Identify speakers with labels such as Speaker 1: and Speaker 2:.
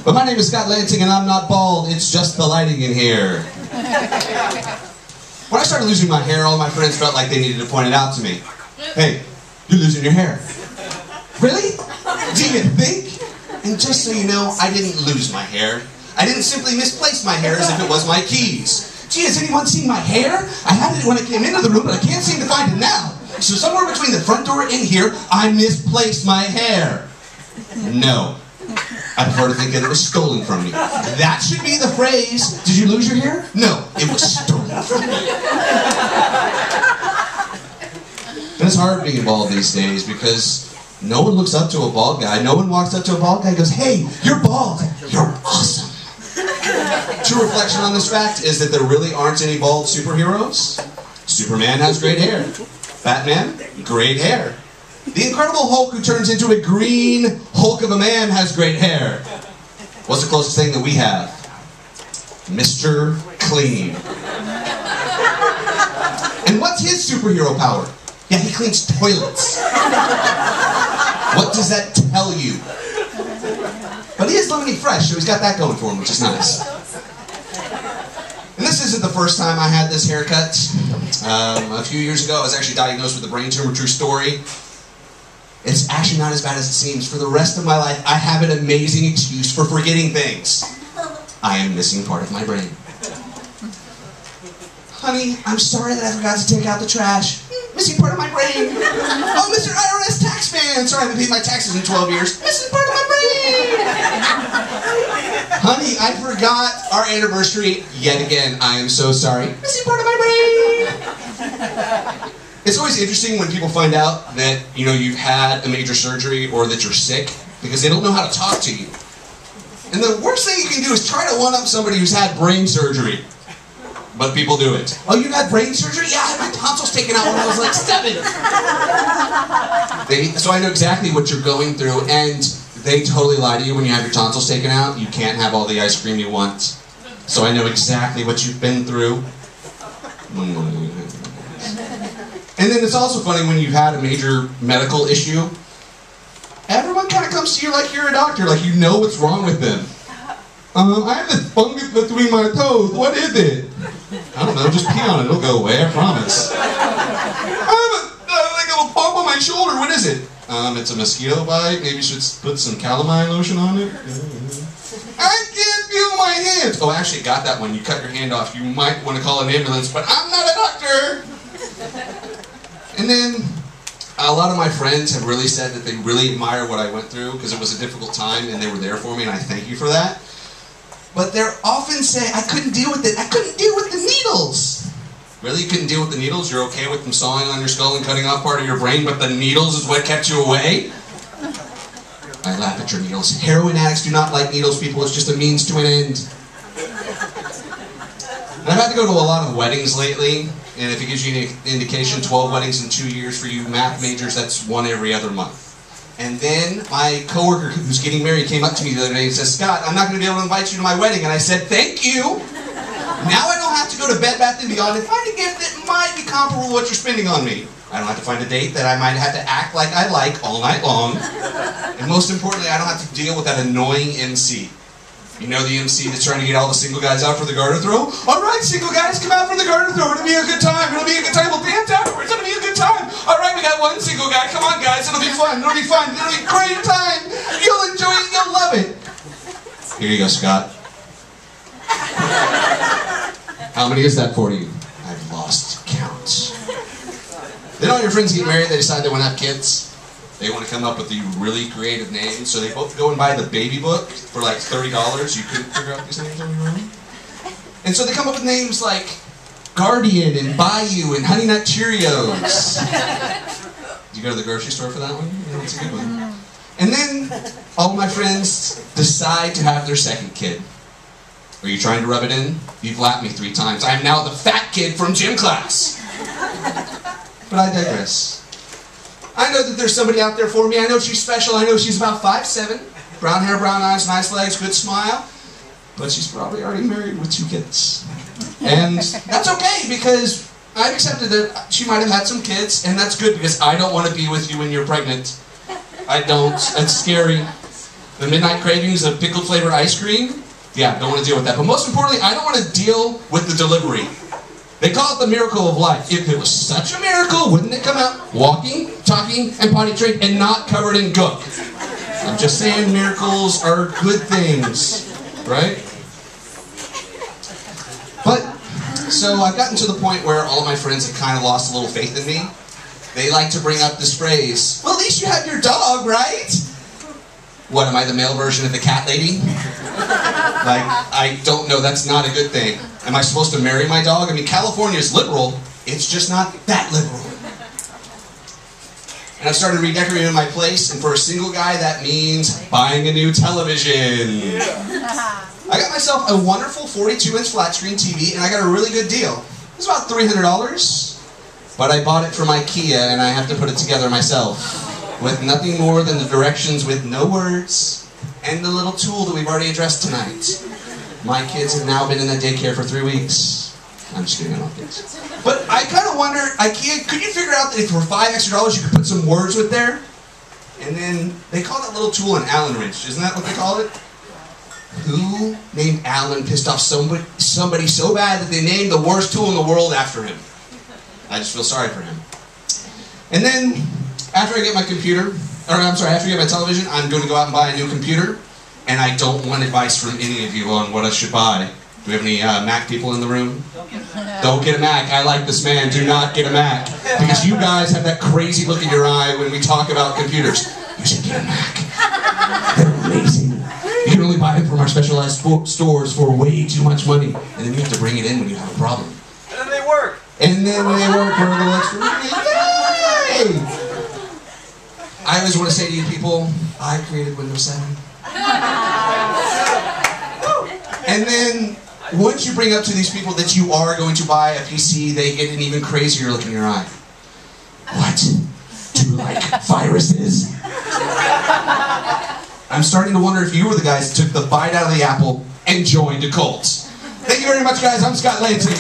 Speaker 1: But my name is Scott Lansing and I'm not bald, it's just the lighting in here. When I started losing my hair, all my friends felt like they needed to point it out to me. Hey, you're losing your hair. Really? Do you think? And just so you know, I didn't lose my hair. I didn't simply misplace my hair as if it was my keys. Gee, has anyone seen my hair? I had it when I came into the room, but I can't seem to find it now. So somewhere between the front door and here, I misplaced my hair. No. I prefer to think that it was stolen from me. That should be the phrase. Did you lose your hair? No, it was stolen from me. And it's hard being bald these days because no one looks up to a bald guy. No one walks up to a bald guy and goes, hey, you're bald. You're awesome. True reflection on this fact is that there really aren't any bald superheroes. Superman has great hair. Batman, great hair. The Incredible Hulk who turns into a green Hulk of a man has great hair. What's the closest thing that we have? Mr. Clean. And what's his superhero power? Yeah, he cleans toilets. What does that tell you? But he is lemony fresh, so he's got that going for him, which is nice. And this isn't the first time I had this haircut. A few years ago, I was actually diagnosed with a brain tumor, true story. It's actually not as bad as it seems. For the rest of my life, I have an amazing excuse for forgetting things. I am missing part of my brain. Honey, I'm sorry that I forgot to take out the trash. Missing part of my brain. Oh, Mr. IRS Taxman. Sorry, I haven't paid my taxes in 12 years. Missing part of my brain. Honey, I forgot our anniversary yet again. I am so sorry. Missing part of my brain. It's always interesting when people find out that, you know, you've had a major surgery or that you're sick because they don't know how to talk to you. And the worst thing you can do is try to one-up somebody who's had brain surgery. But people do it. Oh, you had brain surgery? Yeah, I had my tonsils taken out when I was like 7. So I know exactly what you're going through, and they totally lie to you when you have your tonsils taken out. You can't have all the ice cream you want. So I know exactly what you've been through. And then it's also funny when you've had a major medical issue. Everyone kind of comes to you like you're a doctor, like you know what's wrong with them. I have this fungus between my toes. What is it? I don't know, just pee on it. It'll go away, I promise. I have like a little bump on my shoulder. What is it? It's a mosquito bite. Maybe you should put some calamine lotion on it. I can't feel my hands. Oh, actually, got that one. You cut your hand off. You might want to call an ambulance, but I'm not a doctor. And then a lot of my friends have really said that they really admire what I went through because it was a difficult time and they were there for me, and I thank you for that. But they're often saying, I couldn't deal with it. I couldn't deal with the needles. Really? You couldn't deal with the needles? You're okay with them sawing on your skull and cutting off part of your brain, but the needles is what kept you away? I laugh at your needles. Heroin addicts do not like needles, people. It's just a means to an end. And I've had to go to a lot of weddings lately. And if it gives you any indication, 12 weddings in 2 years for you math majors, that's one every other month. And then my coworker who's getting married came up to me the other day and says, Scott, I'm not going to be able to invite you to my wedding. And I said, thank you. Now I don't have to go to Bed Bath & Beyond and find a gift that might be comparable to what you're spending on me. I don't have to find a date that I might have to act like I like all night long. And most importantly, I don't have to deal with that annoying MC. You know the MC that's trying to get all the single guys out for the garter throw? All right, single guys, come out for the garter throw. It'll be a good time. It'll be a good time. We'll dance afterwards. It'll be a good time. All right, we got one single guy. Come on, guys. It'll be fun. It'll be fun. It'll be a great time. You'll enjoy it. You'll love it. Here you go, Scott. How many is that for you? I've lost count. Then all your friends get married. They decide they want to have kids. They want to come up with the really creative names, so they both go and buy the baby book for like $30. You couldn't figure out these names on your own. And so they come up with names like Guardian and Bayou and Honey Nut Cheerios. Did you go to the grocery store for that one? Yeah, that's a good one. And then all my friends decide to have their second kid. Are you trying to rub it in? You've lapped me 3 times. I am now the fat kid from gym class. But I digress. I know that there's somebody out there for me. I know she's special. I know she's about 5'7", brown hair, brown eyes, nice legs, good smile. But she's probably already married with 2 kids. And that's okay because I've accepted that she might have had some kids, and that's good because I don't want to be with you when you're pregnant. I don't. It's scary. The midnight cravings of pickled flavor ice cream? Yeah, don't want to deal with that. But most importantly, I don't want to deal with the delivery. They call it the miracle of life. If it was such a miracle, wouldn't it come out walking, talking, and potty trained and not covered in gook? I'm just saying miracles are good things, right? But, so I've gotten to the point where all of my friends have kind of lost a little faith in me. They like to bring up this phrase, well, at least you have your dog, right? What, am I the male version of the cat lady? Like, I don't know, that's not a good thing. Am I supposed to marry my dog? I mean, California is liberal, it's just not that liberal. And I've started redecorating my place, and for a single guy, that means buying a new television. I got myself a wonderful 42-inch flat screen TV, and I got a really good deal. It was about $300, but I bought it from IKEA, and I have to put it together myself, with nothing more than the directions with no words, and the little tool that we've already addressed tonight. My kids have now been in that daycare for 3 weeks. I'm just kidding, I don't think so. But I kind of wonder, IKEA, could you figure out that if for $5 extra you could put some words with there? And then, they call that little tool an Allen wrench, isn't that what they call it? Who named Allen pissed off somebody so bad that they named the worst tool in the world after him? I just feel sorry for him. And then, after I get my computer, after I get my television, I'm going to go out and buy a new computer. And I don't want advice from any of you on what I should buy. Do we have any Mac people in the room? Don't get a Mac. I like this man. Do not get a Mac. Because you guys have that crazy look in your eye when we talk about computers. You should get a Mac. They're amazing. You can only buy them from our specialized stores for way too much money. And then you have to bring it in when you have a problem.
Speaker 2: And then they work.
Speaker 1: And then when they work for a little extra money, yay! I always want to say to you people, I created Windows 7. And then, once you bring up to these people that you are going to buy a PC, they get an even crazier look in your eye. What? Do you like viruses? I'm starting to wonder if you were the guys that took the bite out of the apple and joined a cult. Thank you very much, guys. I'm Scott Lansing.